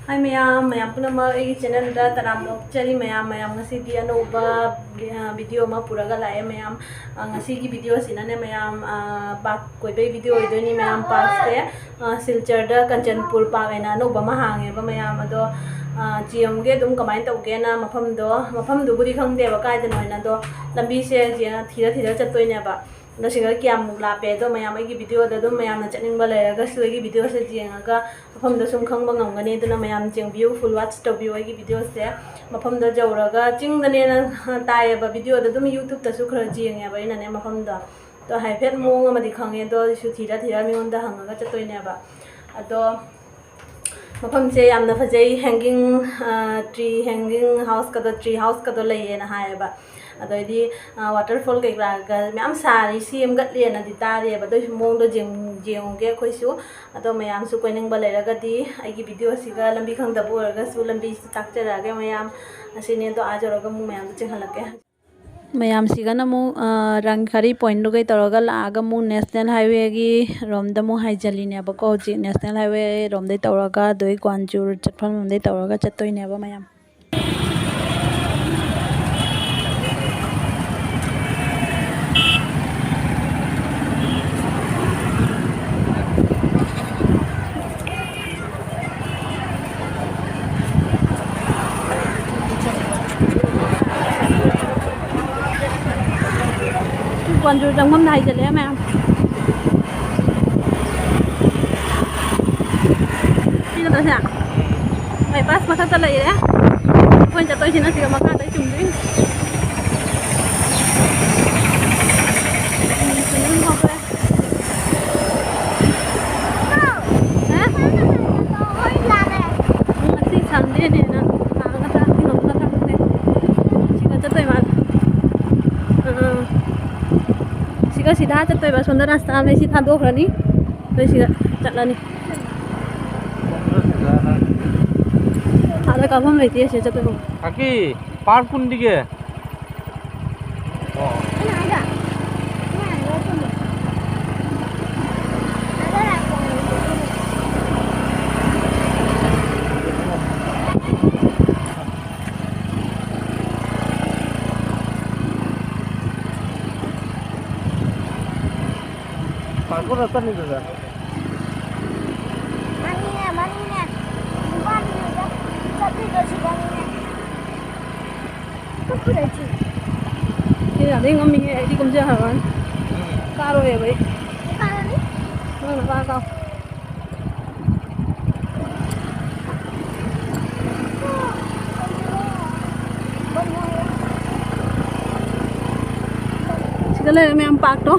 Hai mayam, mayam punama igi channel da taramok chari mayam ngasi di anoba video ma puraga lae mayam ngasi gi video sinane mayam pak koi be video idoni mayam pak se Silchar da Kanchanpur pak ena anoba ma hange ba mayam ado GM ge dum kamai tauge na mafam du budi khangde ba kai da noina do lambi se jia thira chatoi ne ba ndo singa kiam la pe do mayam igi video da dum mayam na chaning ba le ga su igi video se jenga ga mafam da sum khang ba ngam gani duna mayam jeng view full watch to view igi video se mafam da jawra ga ching da ne na tai ba video da dum YouTube ta su khra jenga ba ina ne mafam da to hai phet mo ma di khang e do su thira mi on da hang ga chatoi ne ba ado mafam se yamna phajai hanging tree hanging house ka do tree house ka do lai na hai ba adoidi waterfall ke ga myam sari sim gat le na di tari ba do mong do jeng ge khoi su ado mayam su koining ba le ga di ai gi video si ga lambi khang da bo ga su lambi tak cha ra ga mayam asine do a jaro ga mu mayam cheng halake mayam si ga na mu rangkhari point do gai toroga la ga mu national highway gi rom da mu hai jali ne ba ko ji national highway rom dai toroga doi Kanchanpur chatpham dai toroga chatoi ne ba mayam Kanchanpur trong hôm nay chale em đi đâu thế ạ mày pass mà thắt lại đấy quên cho tôi xin nó chỉ mà cái đấy chùm đi सीधा चतोय बा सुंदर रास्ता में सीधा दो खरनी तो सीधा चलनी आला का हम लेती है से चतोय काकी पार्क कुन दिगे Aku rasa nih juga. Maninya. Bukan juga. Tapi dosi maninya. Kau dah sih. Ini ada yang kami di kumpulan hewan. Karo ya baik. Karo ni? Mana kau? Segala yang empat tu.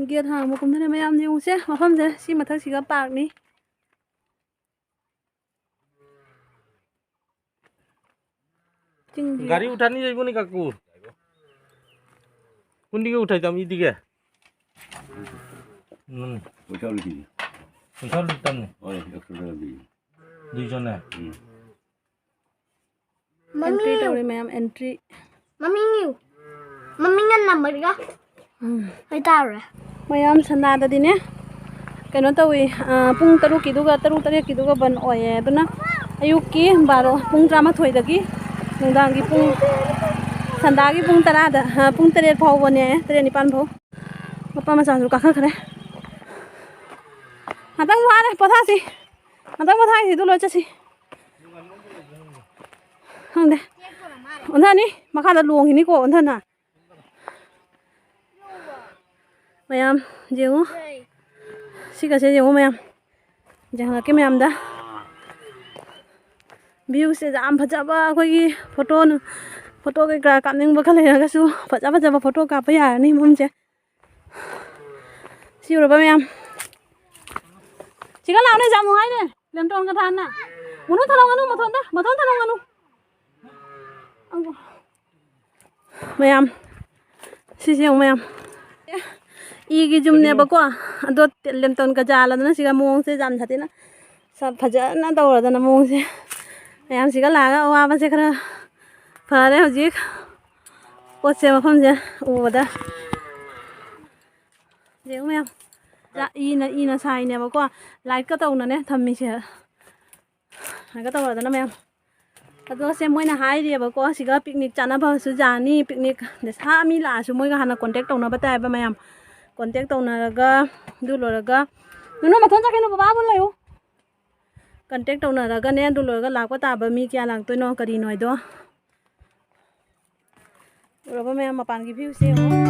Kia hàng một cùng thế này mấy em đi xe mà không thế xin mà thắc chỉ có bạc đi गाड़ी उठानी जाइबो नी काकू কোন দিকে উঠাইতাম এই দিকে উঠাও লিখি উঠাও লিখতাম নি ওই 100 টাকা দিই দুইজনে entry tawri ma'am entry Mami ngiu. Mami ngan number ka? Ay tara. mayam sanda da dine kano tawi pung taru kiduga taru tare kiduga ban oye aduna ayuki baro pung drama thoi dagi nungdang gi pung sanda gi pung tara da pung tare phau bone tare ni pan phau papa ma sa su ka kha khare matang wa re potha si matang potha si tu lo cha si hang de onha ni makha da luong ni ko onha na mayam jengo sika se jengo mayam jang ke mayam da view se jam phajaba khoi gi photo ke ka kamning ba khale ga su phajaba photo ka pa ya ni mum che siu ro ba mayam chika law ne jamu hai ne lem tong ka than na munu thalong anu ma thon thalong anu mayam si jeng mayam igi jumne ba ko ado lem ton ka jala na siga mong se jam thati na सब फजा ना दौड़ दना मुंह से ma'am सिका लागा वा बसे खरा ꯐꯔꯦ ꯍꯧꯖꯤꯛ ꯄꯣꯠꯁꯦ ꯃꯐꯝꯁꯦ ꯎꯕꯗ ꯌꯦꯡꯉꯨ ꯃꯌꯥꯝ ꯏꯅ ꯁꯥꯏꯅꯦꯕꯀꯣ ꯂꯥꯏꯠꯀ ꯇꯧꯅꯅꯦ ꯊꯝꯃꯤꯁꯦ ꯂꯥꯏꯠꯀ ꯇꯧꯔꯗꯅ ꯃꯌꯥꯝ ꯑꯗꯣ ꯁꯦ ꯃꯣꯏꯅ ꯍꯥꯏꯔꯤꯑꯕꯀꯣ ꯁꯤꯒ ꯄꯤꯛꯅꯤꯛ ꯆꯥꯅꯕꯁꯨ ꯌꯥꯅꯤ ꯄꯤꯛꯅꯤꯛ ꯁꯥ ꯃꯤ ꯂꯥꯛꯑꯁꯨ ꯃꯣꯏꯒ ꯍꯥꯟꯅ ꯀꯣꯟꯇꯦꯛ ꯇꯧꯅꯕ ꯇꯥꯏꯕ ꯃꯌꯥꯝ ꯀꯣꯟꯇꯦꯛ ꯇꯧꯅꯔꯒ ꯑꯗꯨ ꯂꯣꯏꯔꯒ ꯅꯨꯅꯨ ꯃꯊꯣꯟ ꯆꯠꯈꯤꯅꯨ ꯕꯕꯥꯕꯨ ꯂꯩꯌꯨ ꯀꯟꯇꯦꯛ ꯇꯧꯅꯔꯒꯅꯦ ꯑꯗꯨ ꯂꯣꯏꯔꯒ ꯂꯥꯛꯄ ꯇꯥꯕ ꯃꯤ ꯀꯌꯥ ꯂꯥꯛꯇꯣꯏꯅꯣ ꯀꯔꯤꯅꯣ ꯍꯥꯏꯗꯣ ꯎꯔꯕ ꯃꯌꯥꯝ ꯃꯄꯥꯟꯒꯤ ꯚ꯭ꯌꯨꯁꯦ ꯌꯦꯡꯉꯣ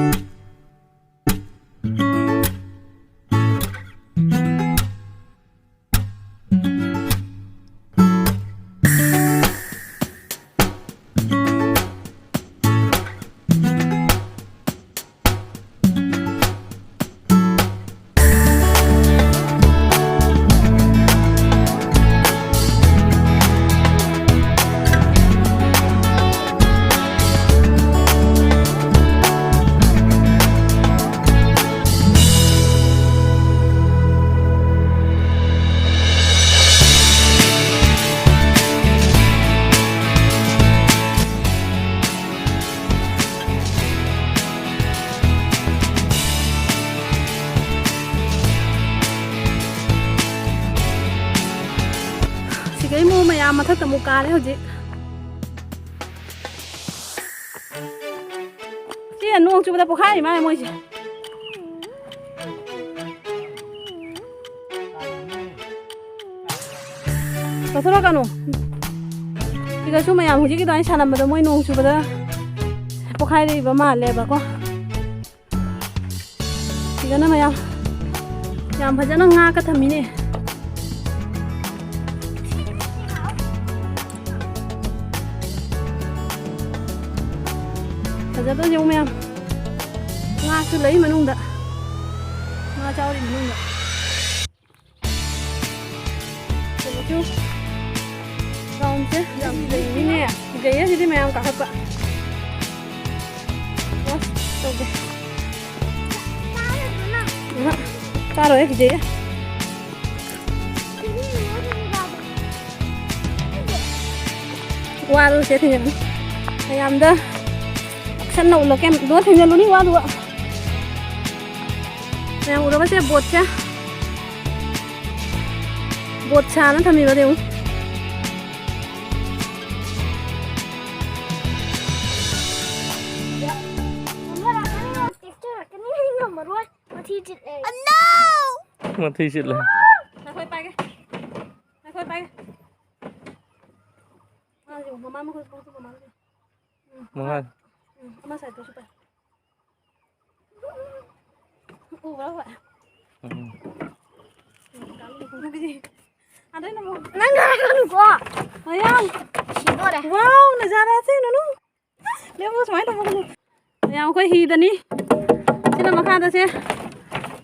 sigai mo maya mathak tamu kare hojik si nuông chu da pokhai mai moi si thora kanu siga chu maya hojik dai sanam bada moi nuông chu bada pokhai ri ba ma le ba ko siga na maya yam phajana nga ka thami ne fazada yung ma'am nga sulay manungda nga chawri manungda so round se jam dei ni ne gaya jadi ma'am ka hapa was okay karo ek jaya waru se thing ayam da sân nậu là kem đốt thành ra luôn đi qua rồi ạ em udah pasti bột trà nó thầm gì vào đều mà thi xịt lên khơi bay cái khơi bay cái dùng mama khơi mama mama Ama saya tu super. Berapa pak? Ada nama? Nangga kan gua. Ayam. Sino deh. Wow, nazara sih nunu. Dia mau semai nama kamu. Ayam kau hi dah ni. Sini makan dah sih.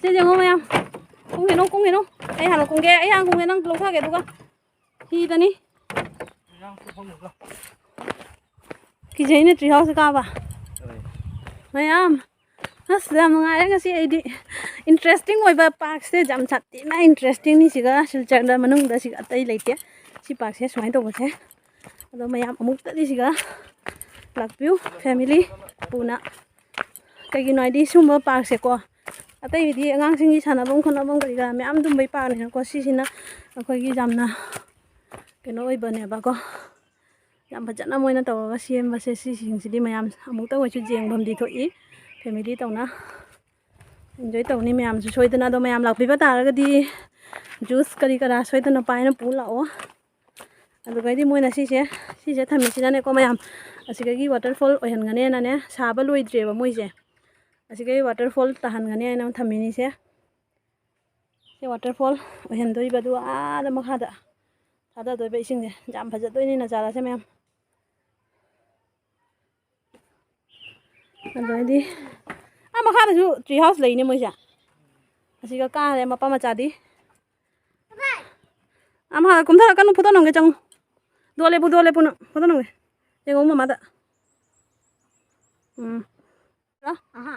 Sini jangan ayam. Kung hino. Ayah halo kung ke, ayah kung henang belum kah gitu kan? Hi dah ni. Kijai ni tree house ka ba? Mayam. Asam ngai ngasi idi interesting oiba park se jam chatti na interesting ni siga Silchar da manung da siga tai leite si park se swai to bose ado mayam amuk ta di siga lakpiu family puna kagi noi di sumba park se ko atai di angang singi sanabong khonabong kari ga mayam dum bai park ni ko si sina akoi gi jamna keno oiba ne ba ko yam bajana moina to ga siem ba se si sing si di mayam amuk ta chu jeng bam di thoi family tawna enjoy tawni mayam su soidana do mayam lakpi ba taragadi juice kari kara soidana paina pu lao adu gaidi moina sise thami sina ne ko mayam asigagi waterfall ohan ngane na ne saba loidre ba moise asigagi waterfall tahan ngane na thamini se waterfall ohan doi ba du a da makhada thada doi ba ising ne jam bhaja doi ni na jara se mayam adi makha da ju tree house lai ne moisa asiga ka le mapa macha di ama kumthara kanu photo nongge chang dole pu photo nongge yengo mama da aha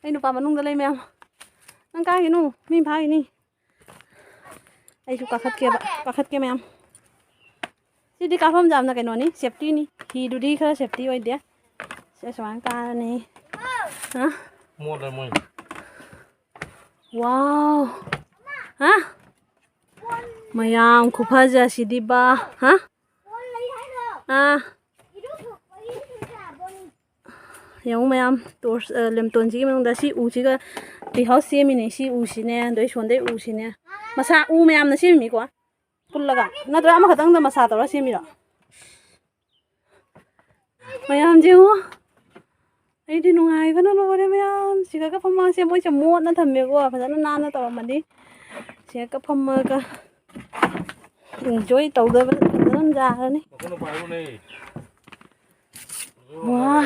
ai nu pa manung da lai mem nang ka gi nu mi pha gi ni ai chu ka khat ke mem Sidi kafam jam na kaino ni safety ni hi dudi khara safety oi dia se swang ka ni ha mua rồi mày wow ha mayam khuphaja sidi ba ha yang mayam tor lem ton ji mang da si u ji ga ti house se mi ne si u si ne doi son dei u si ne masa u mayam na si mi ko pullaga na dra ma khatang da masa tora si mi ra mayam ji ho ai di nungai ba na lo re mayam si ga phama se moi cha mo na tham me ko fa na na tor ma di se ka phama ka enjoy tàu đó vẫn ra ni wow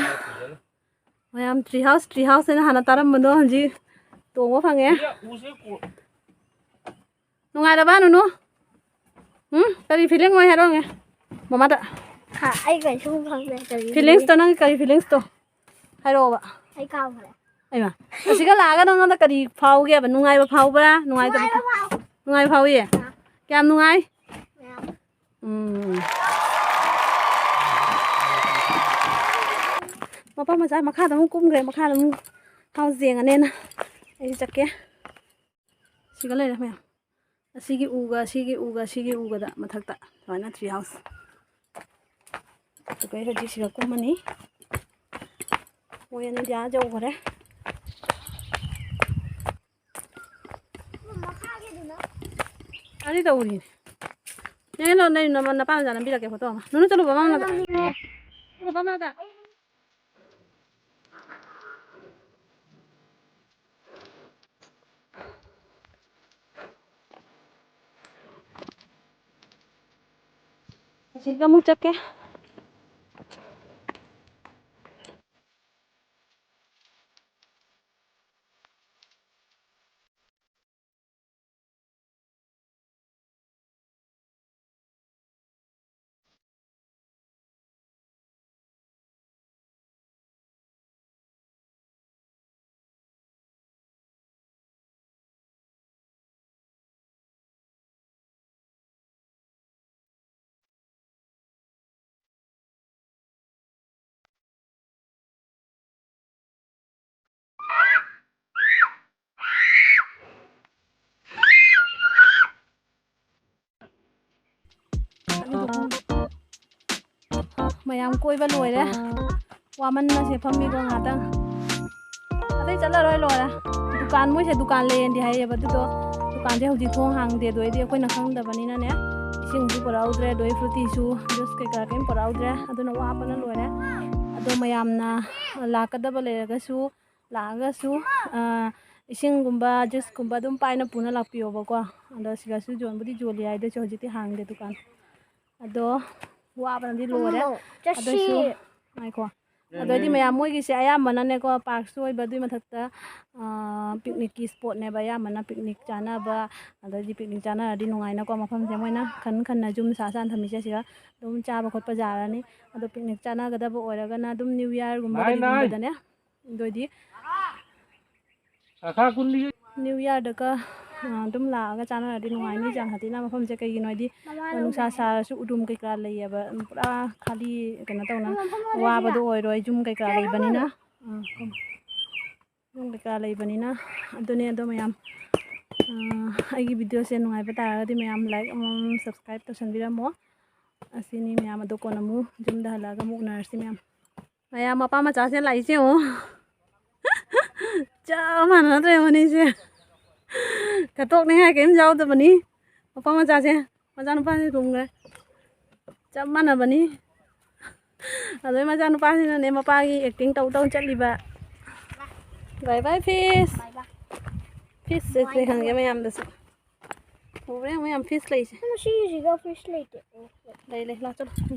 mayam tree house này hana taram mano hanji to ngo phange nungai da ba nu kari feeling ngoi haro nge mama da ha ai cái chung thằng này cái feelings to nang kari feelings to haro ba ai cao rồi ai ma asiga laga nang da kari phau ge ba nungai ba phau ba nungai da nungai phau ye kyam nungai Papa mà ra mà khá là cũng người mà khá là hao giềng anh em ấy chắc kia xí cái này là mày xí cái uga đó mà thật tạ rồi nó tree house tụi cái hơi xí cái cũng mà ní ôi anh giá dâu rồi đấy anh đi đâu đi nhớ nó đây nó bao giờ nó biết là cái photo mà nó cho nó vào mà nó vào mà ta xin cảm ơn chắc cái mayam koi ba loi re wa man na se phami ko nga tang adai chala roi lo ra dukan moi se dukan le di hai ba du do dukan je hoji thong hang de doi di koi na khang da bani na ne sing bu parau dre doi fruity su jus ke ka kem parau dre aduna wa pa na loi re ado mayam na la ka da ba le ga su la ga su ising gumba jus gumba dum pai na puna la pio ba ko ado siga su jon bu di joli ai de hoji ti hang de dukan ado wa ba di lo re ado su ai ko ado di mayam moi gi se aya mana ne ko park soi ba dui ma thakta picnic ki spot ne ba ya mana picnic chana ba ado di picnic chana di nungai na ko mafam se moi na khan na jum sa san thami se siga dum cha ba khot pa ja ra ni ado picnic chana ga da ba ora ga na dum new year gum ba di gum da ne doi di kha kun đi new year da ka dum la ga chana di nungai ni jang hati na mafam se kai gi noi di nu sa sa su udum kai ka le ya ba pura khali kana taw na wa ba do oi roi jum kai ka le bani na jum kai ka le bani na adune ado mayam ai gi video se nungai ba ta di mayam like subscribe to san bira mo asini mayam ado ko na mu jum da hala ga mu na si mayam apa ma cha se lai se o cha ma na tre mani se ka tok ne hai kem jau ta bani apa ma cha se ma cha nu pa se rum ga cha ma na bani adoi ma cha nu pa se na ne ma pa gi acting tau tau chat li ba bye bye fish fish se hang ge mayam da se ore mayam fish lai se nó xí gì đâu fish later lai lai la chalo